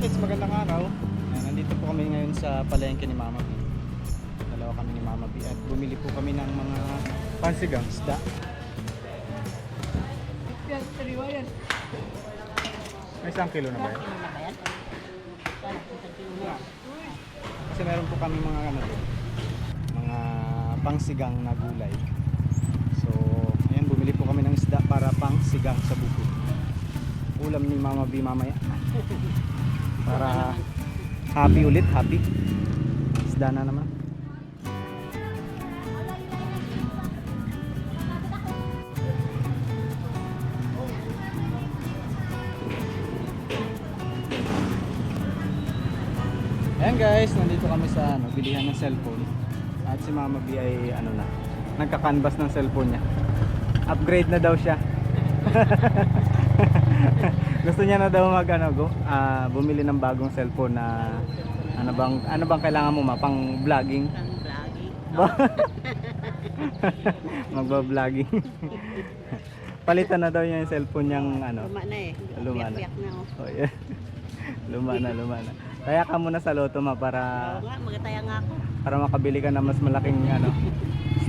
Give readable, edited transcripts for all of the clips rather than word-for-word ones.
Bukits, magandang araw. Nandito po kami ngayon sa palengke ni Mama B. Dalawa kami ni Mama B at bumili po kami ng mga pansigang isda. May 1 kilo na ba yan? Kasi meron po kami mga mga pangsigang na gulay. So, ayan, bumili po kami ng isda para pangsigang sa bukid. Ulam ni Mama B mamaya. Para happy ulit, happy. Isda na naman. Ayan guys, nandito kami sa bilihan ng cellphone. At si Mama B ay nagka-canvas ng cellphone niya. Upgrade na daw siya. Gusto niya na daw bumili ng bagong cellphone na ano bang kailangan mo pang vlogging? Magba-vlogging. Palitan na daw niya yung cellphone niyang Luma na eh. Luma na. Piyak na oh. Oh, yeah. Luma na. Kaya ka muna sa loto para Oo nga, magataya nga ako. para makabili ka na mas malaking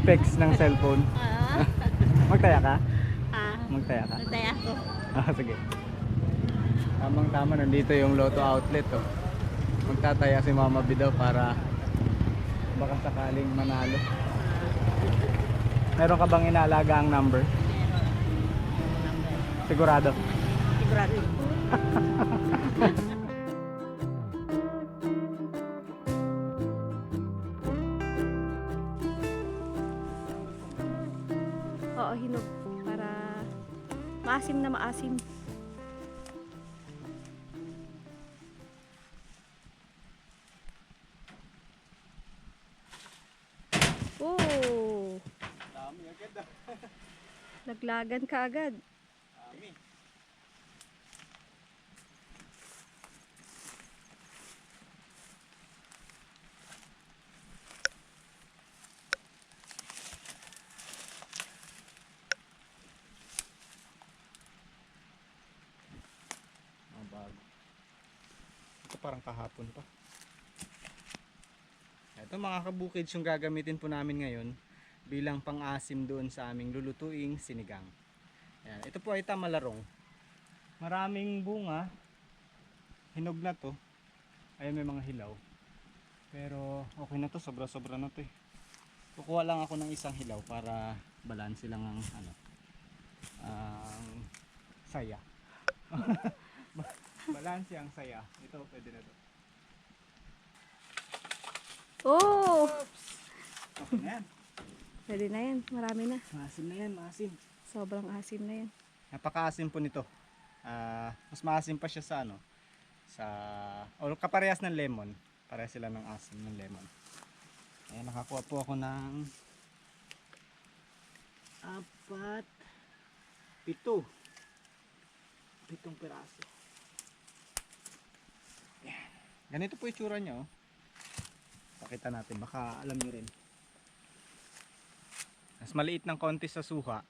specs ng cellphone. Magtaya ka? Magtaya ka? Magataya ako. Sige. Tamang tama, nandito yung Lotto outlet Magtataya si Mama B daw para baka sakaling manalo. Meron ka bang inaalaga ang number? Meron. Sigurado? Sigurado. Oo, hinog para maasim na maasim. Oh, Dami agad naglagan ka agad. Dami. Ang bago. Ito parang kahapon pa. Ito mga kabukids yung gagamitin po namin ngayon bilang pang-asim doon sa aming lulutuing sinigang. Ayan. Ito po ay tamalarong. Maraming bunga. Hinog na to. Ayun, may mga hilaw. Pero okay na to, sobra-sobra na to Kukuha lang ako ng isang hilaw para balanse lang ang ang saya. Balanse ang saya. Ito pwede na to. Oh, Okay na yan. pwede na yan. Marami na. Maasim na yan, maasim. Sobrang asim na yan. Napaka-asim po nito. Mas maasim pa siya o kaparehas ng lemon. Parehas sila ng asim ng lemon. Ayan, nakakuha po ako ng 7 piraso. Ayan. Ganito po itsura niya Pakita natin, baka alam niyo rin. Mas maliit ng konti sa suha,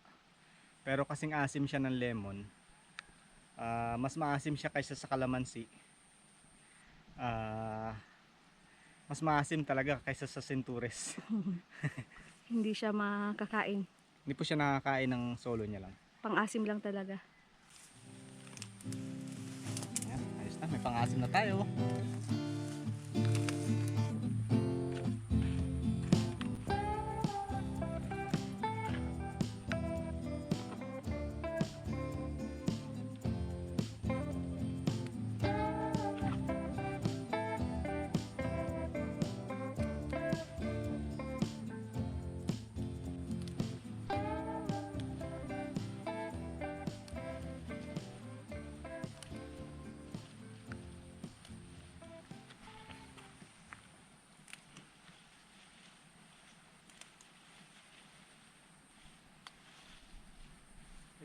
pero kasing asim siya ng lemon. Mas maasim siya kaysa sa kalamansi. Mas maasim talaga kaysa sa sintures. Hindi siya makakain. Hindi po siya nakakain ng solo niya lang. Pang-asim lang talaga. Ayan, ayos na, may pang-asim na tayo.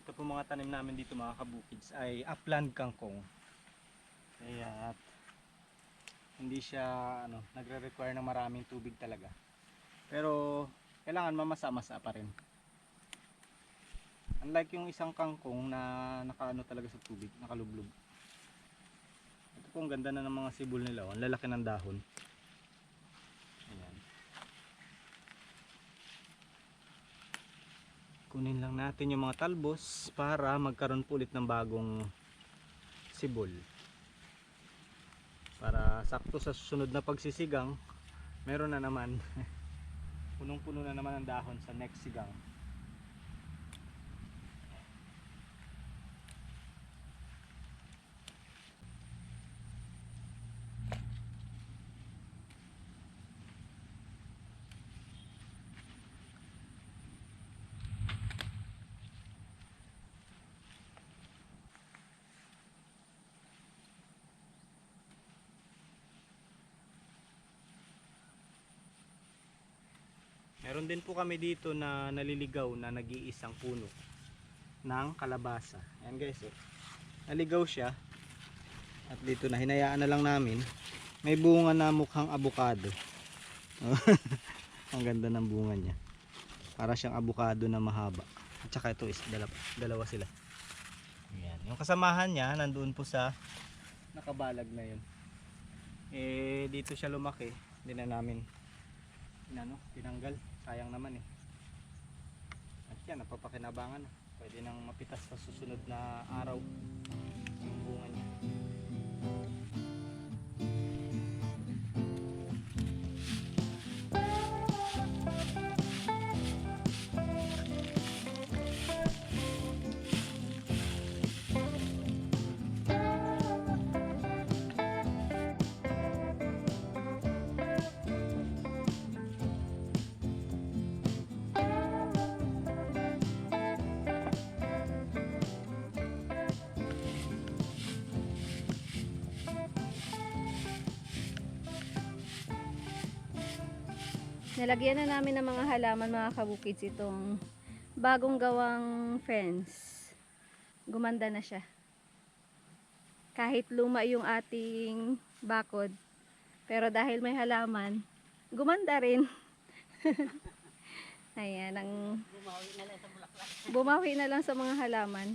Ito po mga tanim namin dito mga kabukids ay upland kangkong. Kaya hindi siya nagre-require ng maraming tubig talaga. Pero kailangan mamasa-masa pa rin. Unlike yung isang kangkong na nakaano talaga sa tubig, nakalublob. Ito po, ang ganda na ng mga sibol nila. Oh. Ang lalaki ng dahon. Ayan. Kunin lang natin yung mga talbos para magkaroon po ulit ng bagong sibol. Para sakto sa susunod na pagsisigang, meron na naman. Punong-puno na naman ang dahon sa next sigang. Meron din po kami dito na naliligaw na nag-iisang puno ng kalabasa. Ayan guys, oh. Naligaw siya. At dito na, hinayaan na lang namin. May bunga na mukhang abukado. Ang ganda ng bunga niya. Para siyang abukado na mahaba. At saka ito is dalawa sila. Ayan. Yung kasamahan niya nandoon po sa nakabalag na yun. Eh dito siya lumaki. Hindi na namin tinanggal. Sayang naman eh. At yan, napapakinabangan na. Pwede nang mapitas sa susunod na araw yung bunga niya. Nalagyan na namin ng mga halaman mga kabukids itong bagong gawang fence. Gumanda na siya. Kahit luma yung ating bakod, pero dahil may halaman, gumanda rin. Ayan, Bumawi na lang sa bulaklak. bumawi na lang sa mga halaman.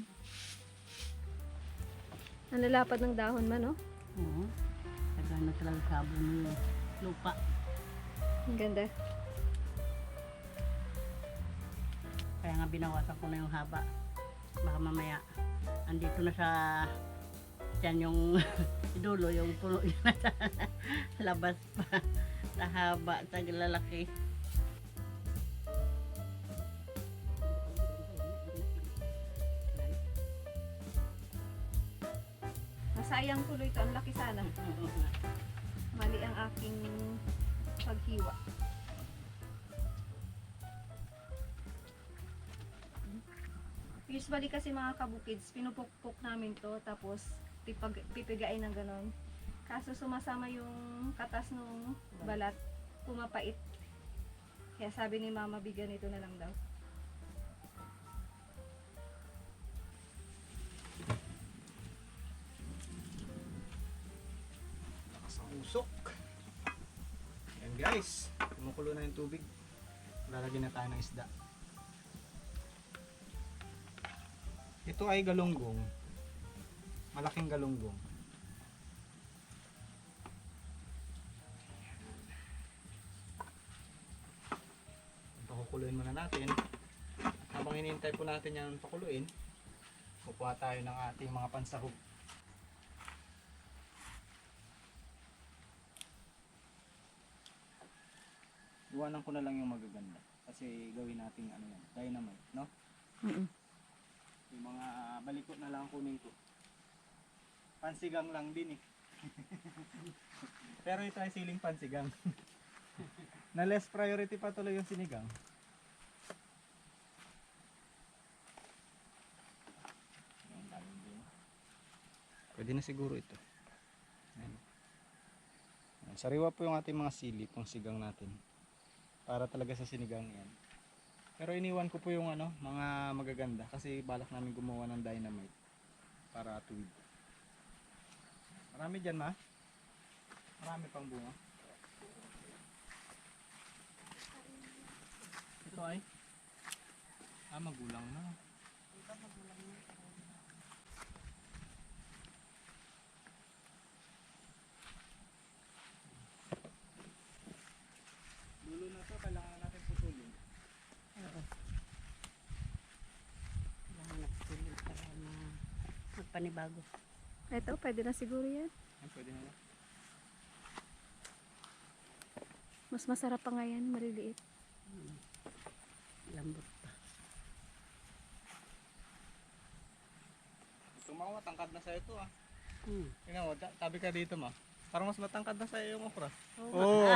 Ang lalapad ng dahon man, oh. Oo. Tagal na talaga sabo ng lupa. Ang ganda. Kaya nga binawasan ko na yung haba. Baka mamaya andito na sa dyan yung idulo, yung puno na sa labas pa. Sa haba, sa lalaki. Masayang tuloy ito. Ang laki sana. Mali ang aking paghiwa. Usually kasi mga kabukids, pinupukpok namin to tapos pipigain ng ganon. Kaso sumasama yung katas ng balat, pumapait. Kaya sabi ni mama, bigyan ito na lang daw. Lakas ang usok. Ayan guys, kumukulo na yung tubig. Lalagyan na tayo ng isda. Ito ay galunggong. Malaking galunggong. Pakukuluin muna natin. At habang hinihintay po natin yan pakuluin, kukuha tayo ng ating mga pansahog. Iwanan ko na lang yung magaganda. Kasi gawin natin ano yan, dynamite, no? Yung mga balikot na lang kunin ko. Pansigang lang din eh. Pero ito ay siling pansigang. Na less priority pa tuloy yung sinigang. Pwede na siguro ito. Ayan. Sariwa po yung ating mga sili, itong sigang natin. Para talaga sa sinigang yan. Pero iniwan ko po yung mga magaganda kasi balak namin gumawa ng dynamite para tuwid. Marami dyan, ma? Marami pang bunga. Ito ay magulang na. panibago. Ito, pwede na siguro yan. Yan, pwede na lang. Mas masarap pa nga yan, maliliit. Lambot pa. Ito mga matangkad na sa ito ah. Hmm. Tingnan mo, tabi ka dito ma. Parang mas matangkad na sa iyo yung okra. Oo. Oh.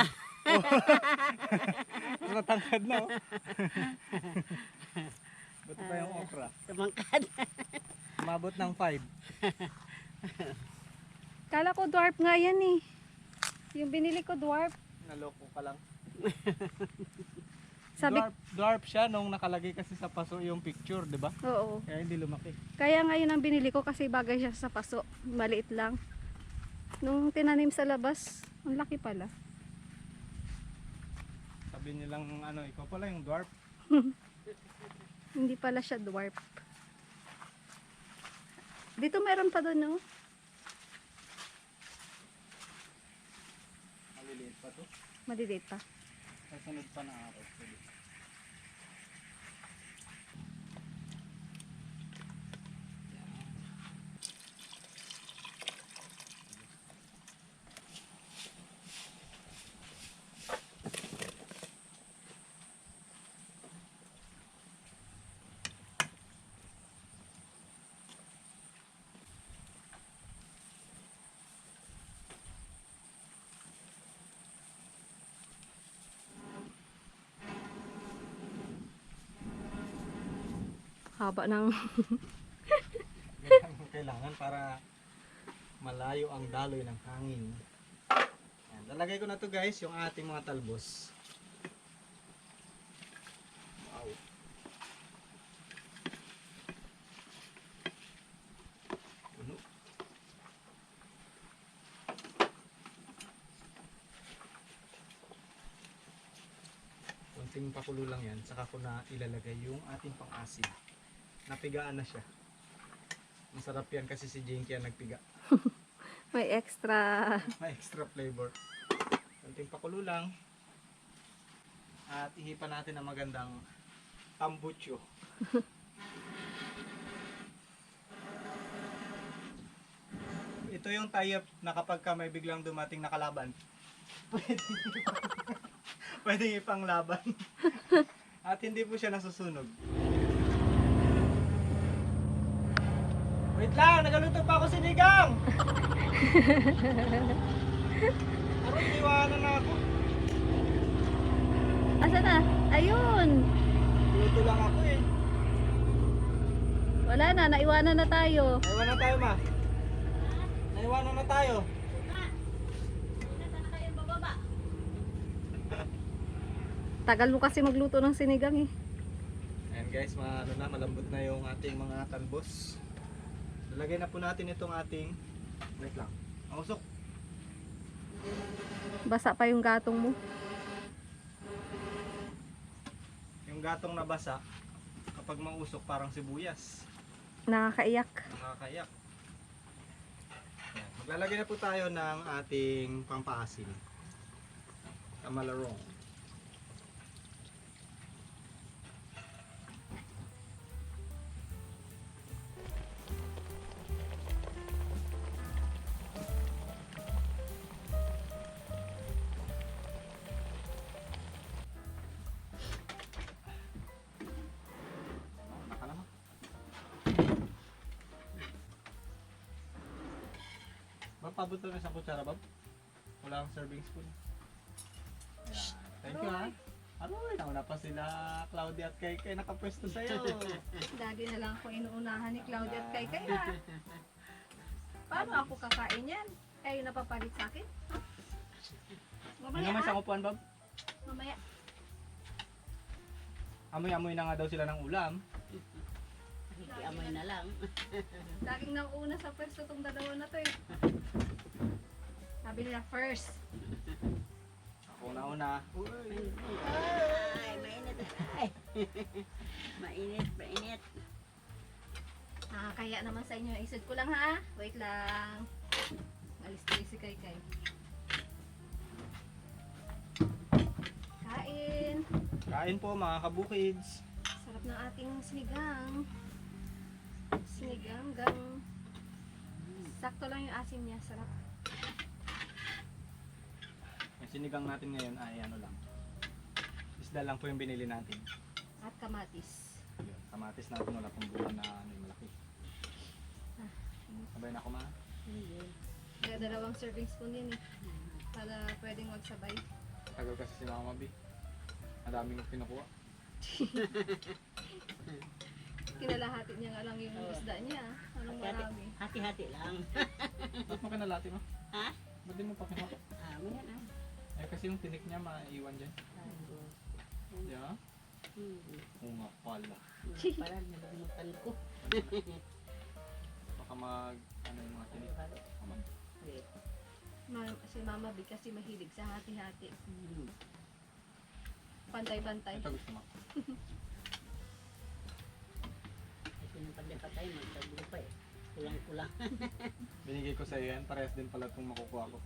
Mas matangkad na oh. Buti pa yung okra. Tumangkad. Umabot ng 5. Kala ko dwarf nga yan eh. Yung binili ko dwarf. Naloko ka lang. Sabi, Dwarf siya nung nakalagay kasi sa paso yung picture, di ba? oo. Kaya hindi lumaki. Kaya ngayon ang binili ko kasi bagay siya sa paso. Maliit lang. Nung tinanim sa labas, ang laki pala. Sabi nilang ano, ikaw pala yung dwarf. Hindi pala siya dwarf. Dito meron pa doon, no? Maliliit pa to. Maliliit pa. Kasunod pa na araw. Pwede. Haba ng... Kailangan para malayo ang daloy ng hangin. Yan, lalagay ko na to guys yung ating mga talbos. Wow. Puno. Konting pakulo lang yan, saka ko na ilalagay yung ating pang-asin. Napigaan na siya. Masarap yan kasi si Jinky ang nagpiga. May extra... May extra flavor. Konting pakulo lang. At ihipan natin ng magandang tambucho. Ito yung tie-up na kapag ka may biglang dumating na kalaban, pwede ipang laban. At hindi po siya nasusunog. Wait lang, nagaluto pa ako sinigang! Parang iwanan na ako. Asa na? Ayun! Luto lang ako eh. Wala na, naiwanan na tayo. Naiwanan tayo ma. Naiwanan na tayo. Tagal mo kasi magluto ng sinigang eh. Ayan guys, malambot na yung ating mga talbos. Lalagay na po natin itong ating, wait lang, mausok. Basa pa yung gatong mo. Yung gatong na basa, kapag mausok parang sibuyas. Nakakaiyak. Nakakayak. Ayan, maglalagay na po tayo ng ating pampaasim. Kamalarong. Bab, pabot lang isang kutsara, Bab. Wala akong serving spoon. Ayan. Thank you, ha. Aroy, nauna pa sila Claudia at Kaykay nakapwesto sa'yo. Lagi na lang ako inuunahan ni Claudia at Kaykay ha. Paano ako kakain yan? Kayo napapalit sa akin? Ano Mamaya naman ha? sa kupuan, Bab? Mamaya. Amoy-amoy na nga daw sila ng ulam. Ikiamoy na lang. Laging nauuna sa pwesto tong dalawa na to eh. Sabi nila first. Ako na-una. Ay, mainit. Ay. Mainit, mainit. Nakakaya naman sa inyo. Isod ko lang ha. Wait lang. Alis-alis si Kaykay. Kain. Kain po mga kabukids. Sarap ng ating sinigang. Sinigang gang. Sakto lang yung asim niya. Sarap. Yung sinigang natin ngayon ay ano lang. Isda lang po yung binili natin. At kamatis. Yun, kamatis natin wala pong bunga na ano, yung malaki. Sabay na kumain. Hindi. Kaya dalawang serving spoon yun eh. Para pwedeng magsabay. Tagal kasi si Mama B. Ang daming pinukuha. Kinalahati niya nga lang yung isda niya. Anong marami. Hati-hati lang. Ba't mo kinalati mo? Ha? Ba't di mo pa kinuha? Amin yan Eh kasi yung tinik niya maiwan dyan. Yeah? Oo nga pala. Parang nalimutan ko. Baka mag ano yung mga tinik. Kamag. Si Mama B kasi mahilig sa hati-hati. Hmm. Pantay-pantay. Ito gusto mo. Kasi nung pagdapatay, magdagulo pa eh. Kulang-kulang. Binigay ko sa iyo yan. Parehas din pala itong makukuha ko.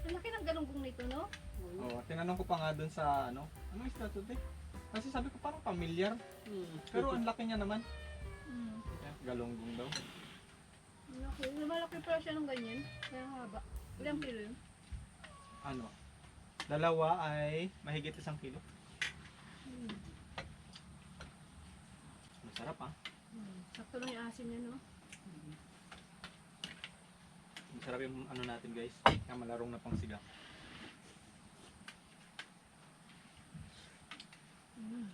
Ang laki ng galunggong nito, no? Oo, tinanong ko pa nga dun sa ano. Ano isda to, te? Kasi sabi ko parang familiar. Pero ang laki niya naman. Yan, galunggong daw. Ang laki. Malaki pala siya ng ganyan. Kaya haba. Ilang kilo yun? Ano? Dalawa ay mahigit 1 kilo. Masarap ah. Sakto lang yung asim niya, no? Masarap yung ano natin guys. Yung malarong na pang sigang.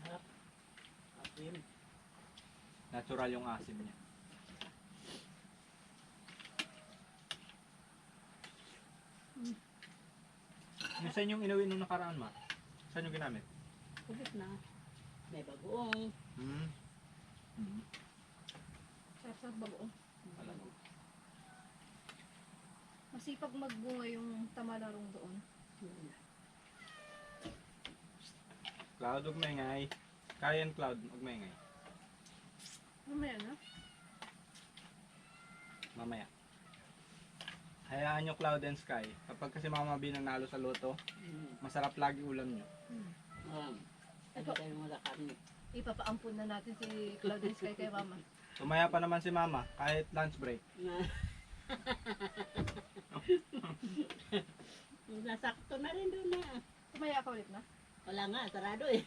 Harap. Asim. Natural yung asim niya. Yung saan yung inuwi nung nakaraan ma? Saan yung ginamit? Kubit na. May bagoong. Sarap bagoong. Alam ko. Masipag magbunga yung tamalarong doon. Cloud, huwag maingay. Kayan Cloud, huwag maingay. Mamaya na. Mamaya. Hayaan nyo Cloud and Sky. Kapag kasi Mama B nanalo sa loto, masarap lagi ulam nyo. Kasi tayo wala kami. Ipapaampun na natin si Claudia Sky kay Mama. Tumaya pa naman si Mama kahit lunch break. Nasakto na rin doon na. Tumaya ka ulit na? Wala nga, sarado eh.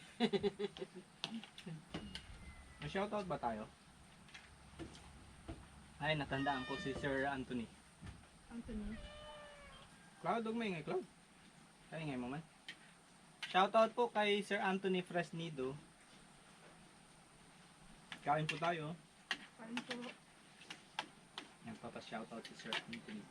May shoutout ba tayo? Ay, natandaan ko si Sir Anthony. Anthony. Cloud, huwag maingay Cloud. Kaya ingay mo man. Shoutout po kay Sir Anthony Fresnido. Kain po tayo. Kain po. Nagpapa-shoutout si Sir Anthony.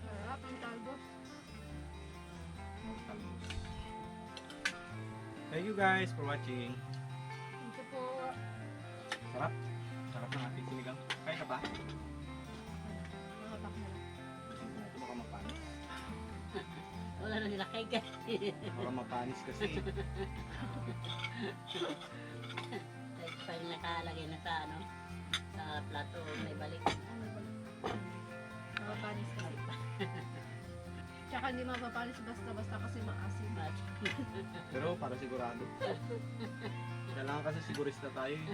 Sarap ang talbos. Thank you guys for watching. Thank you po. Sarap. Sarap ng ating sinigang. Kain ka pa? Mga pack na lang. Ito baka mapanis. Wala na sila kay guys. Baka mapanis kasi. Pag nakalagay na sa ano, sa plato, may balik. Ano ba? Mapapanis kasi. Tsaka hindi mapapanis basta-basta kasi maasim. Pero para sigurado. Kailangan kasi sigurista tayo eh.